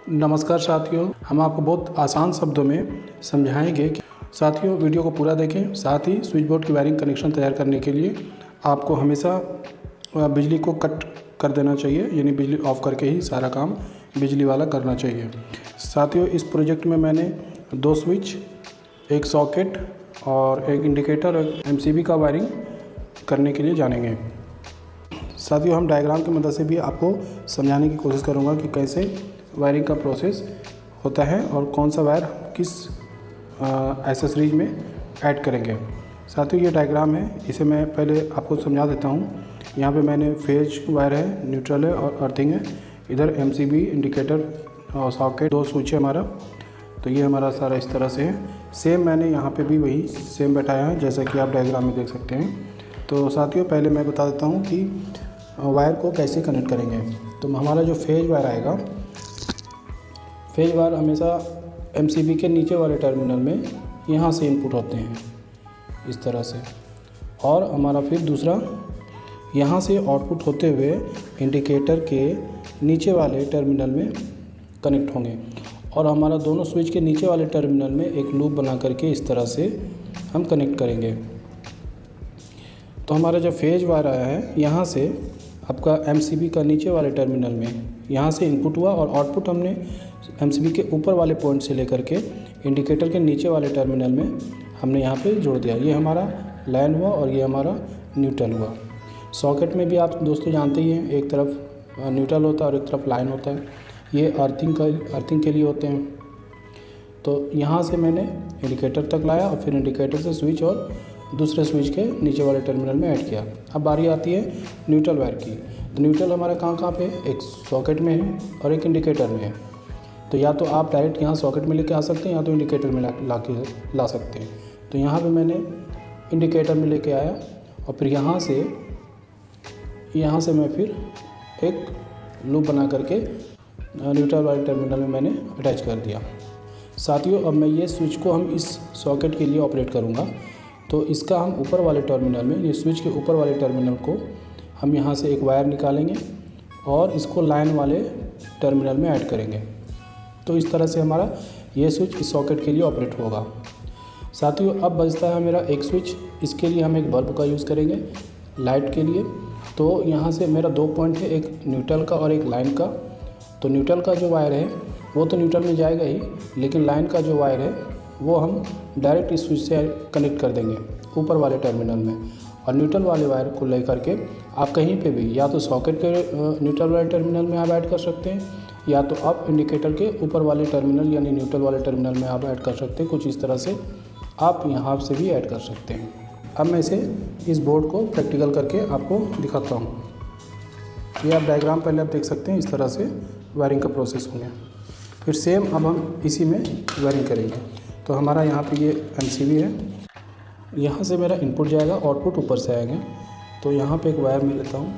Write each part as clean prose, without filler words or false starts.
नमस्कार साथियों, हम आपको बहुत आसान शब्दों में समझाएंगे कि साथियों वीडियो को पूरा देखें। साथ ही स्विच बोर्ड की वायरिंग कनेक्शन तैयार करने के लिए आपको हमेशा बिजली को कट कर देना चाहिए, यानी बिजली ऑफ करके ही सारा काम बिजली वाला करना चाहिए। साथियों इस प्रोजेक्ट में मैंने 2 स्विच, एक सॉकेट और एक इंडिकेटर और एमसीबी का वायरिंग करने के लिए जानेंगे। साथियों हम डायग्राम की मदद से भी आपको समझाने की कोशिश करूँगा कि कैसे वायरिंग का प्रोसेस होता है और कौन सा वायर किस एक्सेसरीज में ऐड करेंगे। साथियों ये डायग्राम है, इसे मैं पहले आपको समझा देता हूँ। यहाँ पे मैंने फेज वायर है, न्यूट्रल है और अर्थिंग है। इधर एमसीबी, इंडिकेटर और सॉकेट 2 स्विच है हमारा। तो ये हमारा सारा इस तरह से है। सेम मैंने यहाँ पे भी वही सेम बैठाया है, जैसा कि आप डायग्राम में देख सकते हैं। तो साथियों पहले मैं बता देता हूँ कि वायर को कैसे कनेक्ट करेंगे। तो हमारा जो फेज वायर आएगा, फेज वायर हमेशा एमसीबी के नीचे वाले टर्मिनल में यहाँ से इनपुट होते हैं इस तरह से, और हमारा फिर दूसरा यहाँ से आउटपुट होते हुए इंडिकेटर के नीचे वाले टर्मिनल में कनेक्ट होंगे। और हमारा दोनों स्विच के नीचे वाले टर्मिनल में एक लूप बना करके इस तरह से हम कनेक्ट करेंगे। तो हमारा जब फेज वायर आया है, यहाँ से आपका एमसीबी का नीचे वाले टर्मिनल में यहाँ से इनपुट हुआ और आउटपुट हमने एमसीबी के ऊपर वाले पॉइंट से लेकर के इंडिकेटर के नीचे वाले टर्मिनल में हमने यहाँ पे जोड़ दिया। ये हमारा लाइन हुआ और ये हमारा न्यूट्रल हुआ। सॉकेट में भी आप दोस्तों जानते ही हैं, एक तरफ न्यूट्रल होता है और एक तरफ लाइन होता है। ये अर्थिंग के लिए होते हैं। तो यहाँ से मैंने इंडिकेटर तक लाया और फिर इंडिकेटर से स्विच और दूसरे स्विच के नीचे वाले टर्मिनल में ऐड किया। अब बारी आती है न्यूट्रल वायर की। तो न्यूट्रल हमारा कहाँ पे है, एक सॉकेट में है और एक इंडिकेटर में है। तो या तो आप डायरेक्ट यहाँ सॉकेट में लेके आ सकते हैं या तो इंडिकेटर में ला सकते हैं। तो यहाँ पे मैंने इंडिकेटर में लेके आया और फिर यहाँ से मैं फिर एक लूप बना करके न्यूट्रल वाले टर्मिनल में मैंने अटैच कर दिया। साथियों अब मैं ये स्विच को हम इस सॉकेट के लिए ऑपरेट करूँगा। तो इसका हम ऊपर वाले टर्मिनल में, ये स्विच के ऊपर वाले टर्मिनल को हम यहाँ से एक वायर निकालेंगे और इसको लाइन वाले टर्मिनल में ऐड करेंगे। तो इस तरह से हमारा ये स्विच इस सॉकेट के लिए ऑपरेट होगा। साथियों अब बचता है मेरा एक स्विच। इसके लिए हम एक बल्ब का यूज़ करेंगे लाइट के लिए। तो यहाँ से मेरा 2 पॉइंट है, एक न्यूट्रल का और एक लाइन का। तो न्यूट्रल का जो वायर है वो तो न्यूट्रल में जाएगा ही, लेकिन लाइन का जो वायर है वो हम डायरेक्ट इस स्विच से कनेक्ट कर देंगे ऊपर वाले टर्मिनल में। और न्यूट्रल वाले वायर को लेकर के आप कहीं पे भी, या तो सॉकेट के न्यूट्रल वाले टर्मिनल में आप ऐड कर सकते हैं, या तो आप इंडिकेटर के ऊपर वाले टर्मिनल यानी न्यूट्रल वाले टर्मिनल में आप ऐड कर सकते हैं। कुछ इस तरह से आप यहाँ से भी ऐड कर सकते हैं। अब मैं इस बोर्ड को प्रैक्टिकल करके आपको दिखाता हूँ। ये आप डायग्राम पहले आप देख सकते हैं, इस तरह से वायरिंग का प्रोसेस होंगे। फिर सेम अब हम इसी में वायरिंग करेंगे। तो हमारा यहाँ पे ये एमसीबी है, यहाँ से मेरा इनपुट जाएगा, आउटपुट ऊपर से आएंगे। तो यहाँ पे एक वायर मैं लेता हूँ,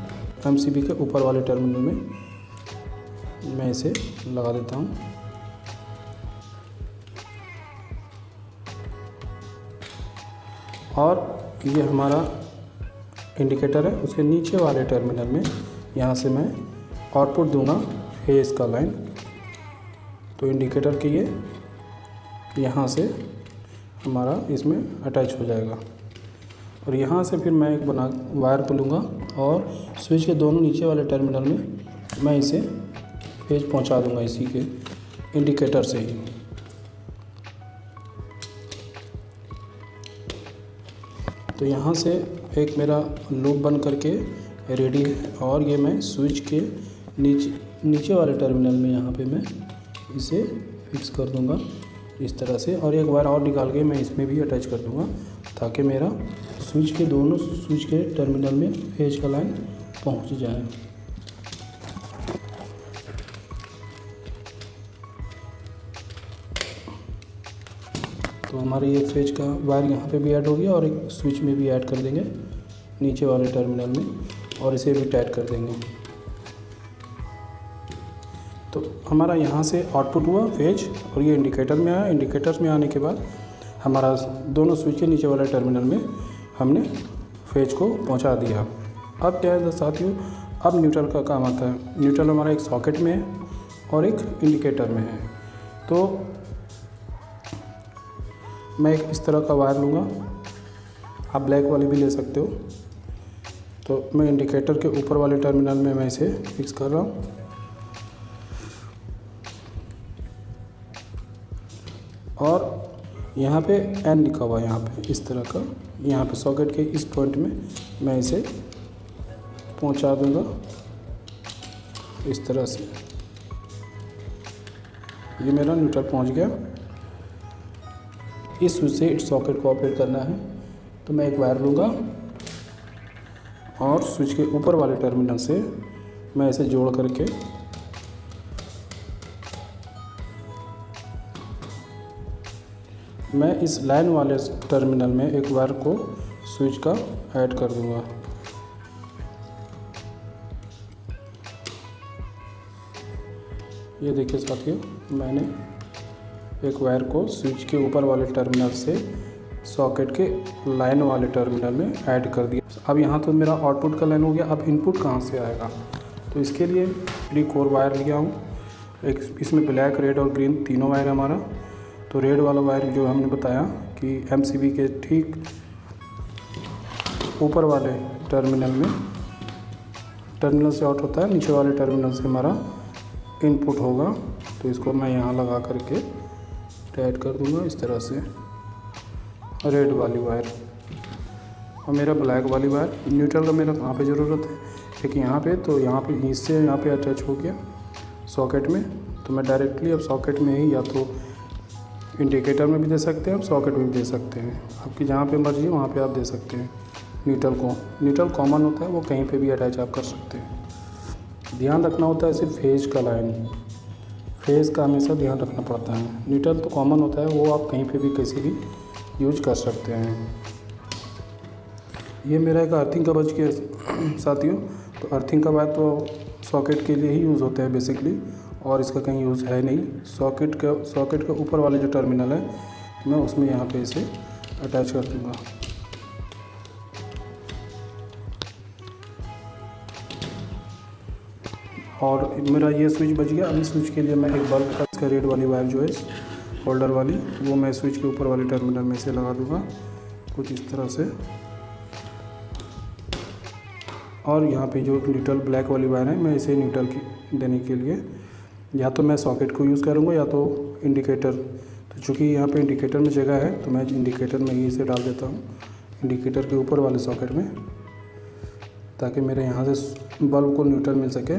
एमसीबी के ऊपर वाले टर्मिनल में मैं इसे लगा देता हूँ। और ये हमारा इंडिकेटर है, उसके नीचे वाले टर्मिनल में यहाँ से मैं आउटपुट दूंगा फेज का लाइन। तो इंडिकेटर के ये यहाँ से हमारा इसमें अटैच हो जाएगा। और यहाँ से फिर मैं एक वायर को लूँगा और स्विच के दोनों नीचे वाले टर्मिनल में मैं इसे फेज पहुँचा दूँगा इसी के इंडिकेटर से ही। तो यहाँ से एक मेरा लूप बन करके रेडी है और ये मैं स्विच के नीचे वाले टर्मिनल में यहाँ पे मैं इसे फिक्स कर दूँगा इस तरह से। और एक वायर और निकाल के मैं इसमें भी अटैच कर दूँगा ताकि मेरा स्विच के दोनों स्विच के टर्मिनल में फेज का लाइन पहुँच जाए। तो हमारे ये फेज का वायर यहाँ पे भी ऐड हो गया और एक स्विच में भी ऐड कर देंगे नीचे वाले टर्मिनल में, और इसे भी टाइट कर देंगे। तो हमारा यहाँ से आउटपुट हुआ फेज और ये इंडिकेटर में आया। इंडिकेटर में आने के बाद हमारा दोनों स्विच के नीचे वाले टर्मिनल में हमने फेज को पहुँचा दिया। अब क्या है साथियों, अब न्यूट्रल का काम आता है। न्यूट्रल हमारा एक सॉकेट में है और एक इंडिकेटर में है। तो मैं एक इस तरह का वायर लूँगा, आप ब्लैक वाली भी ले सकते हो। तो मैं इंडिकेटर के ऊपर वाले टर्मिनल में मैं इसे फिक्स कर रहा हूँ और यहाँ पे N लिखा हुआ है, यहाँ पे इस तरह का, यहाँ पे सॉकेट के इस पॉइंट में मैं इसे पहुँचा दूँगा इस तरह से। ये मेरा न्यूट्रल पहुँच गया। इस स्विच से इस सॉकेट को ऑपरेट करना है तो मैं एक वायर लूँगा और स्विच के ऊपर वाले टर्मिनल से मैं इसे जोड़ करके मैं इस लाइन वाले टर्मिनल में एक वायर को स्विच का ऐड कर दूँगा। ये देखिए साथियों, मैंने एक वायर को स्विच के ऊपर वाले टर्मिनल से सॉकेट के लाइन वाले टर्मिनल में ऐड कर दिया। अब यहाँ तो मेरा आउटपुट का लाइन हो गया। अब इनपुट कहाँ से आएगा, तो इसके लिए 3 कोर वायर लिया हूँ। एक इसमें ब्लैक, रेड और ग्रीन तीनों वायर हमारा। तो रेड वाला वायर जो हमने बताया कि MCB के ठीक ऊपर वाले टर्मिनल से आउट होता है, नीचे वाले टर्मिनल से हमारा इनपुट होगा। तो इसको मैं यहाँ लगा करके टाइट कर दूँगा इस तरह से, रेड वाली वायर। और मेरा ब्लैक वाली वायर, न्यूट्रल का मेरा कहाँ पे ज़रूरत है, लेकिन यहाँ पे, तो यहाँ पे इससे यहाँ पे अटैच हो गया सॉकेट में। तो मैं डायरेक्टली अब सॉकेट में ही, या तो इंडिकेटर में भी दे सकते हैं, आप सॉकेट में भी दे सकते हैं, आपकी जहाँ पे मर्जी है वहाँ पे आप दे सकते हैं। न्यूट्रल कॉमन होता है, वो कहीं पे भी अटैच आप कर सकते हैं। ध्यान रखना होता है सिर्फ फेज का लाइन, फेज़ का हमेशा ध्यान रखना पड़ता है। न्यूट्रल तो कॉमन होता है, वो आप कहीं पे भी किसी भी यूज कर सकते हैं। ये मेरा एक अर्थिंग का बच गया साथियों। तो अर्थिंग का बात तो सॉकेट के लिए ही यूज़ होता है बेसिकली, और इसका कहीं यूज़ है नहीं। सॉकेट का ऊपर वाले जो टर्मिनल है मैं उसमें यहाँ पे इसे अटैच कर दूँगा। और मेरा ये स्विच बच गया। अभी स्विच के लिए मैं एक बल्ब का, इसका रेड वाली वायर जो है होल्डर वाली, वो मैं स्विच के ऊपर वाले टर्मिनल में से लगा दूँगा कुछ इस तरह से। और यहाँ पे जो न्यूट्रल ब्लैक वाली वायर है, मैं इसे न्यूट्रल की देने के लिए या तो मैं सॉकेट को यूज़ करूँगा या तो इंडिकेटर। तो चूँकि यहाँ पे इंडिकेटर में जगह है तो मैं इंडिकेटर में ही इसे डाल देता हूँ, इंडिकेटर के ऊपर वाले सॉकेट में, ताकि मेरे यहाँ से बल्ब को न्यूट्रल मिल सके।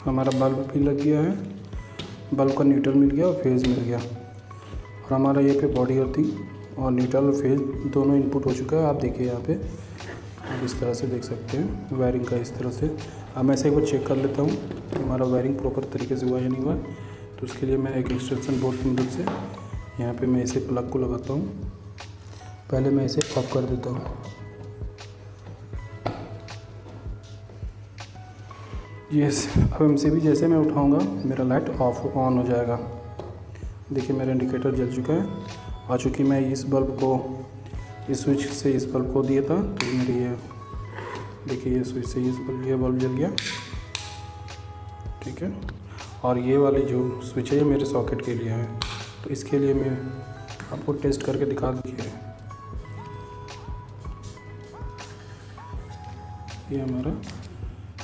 हमारा बल्ब भी लग गया है, बल्ब का न्यूट्रल मिल गया और फेज़ मिल गया। और हमारा ये पे बॉडी अर्थिंग और न्यूट्रल और फेज़ दोनों इनपुट हो चुका है। आप देखिए यहाँ पे, आप इस तरह से देख सकते हैं वायरिंग का इस तरह से। अब मैं इसे एक बार चेक कर लेता हूँ कि हमारा वायरिंग प्रॉपर तरीके से हुआ या नहीं हुआ। तो उसके लिए मैं एक एक्सटेंशन बोर्ड की मदद से यहाँ पे मैं इसे प्लग को लगाता हूँ। पहले मैं इसे ऑफ कर देता हूँ। यस, अब MCB जैसे मैं उठाऊँगा मेरा लाइट ऑन हो जाएगा। देखिए मेरा इंडिकेटर जल चुका है। और चूँकि मैं इस बल्ब को, इस स्विच से इस बल्ब को दिया था, तो मेरी ये देखिए, ये स्विच से ये बल्ब जल गया, ठीक है। और ये वाली जो स्विच है ये मेरे सॉकेट के लिए है। तो इसके लिए मैं आपको टेस्ट करके दिखा दूँगी। ये हमारा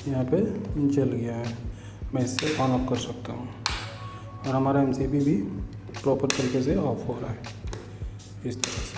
यहाँ पे जल गया है, मैं इससे ऑन ऑफ कर सकता हूँ। और हमारा MCB भी प्रॉपर तरीके से ऑफ हो रहा है इस तरह से।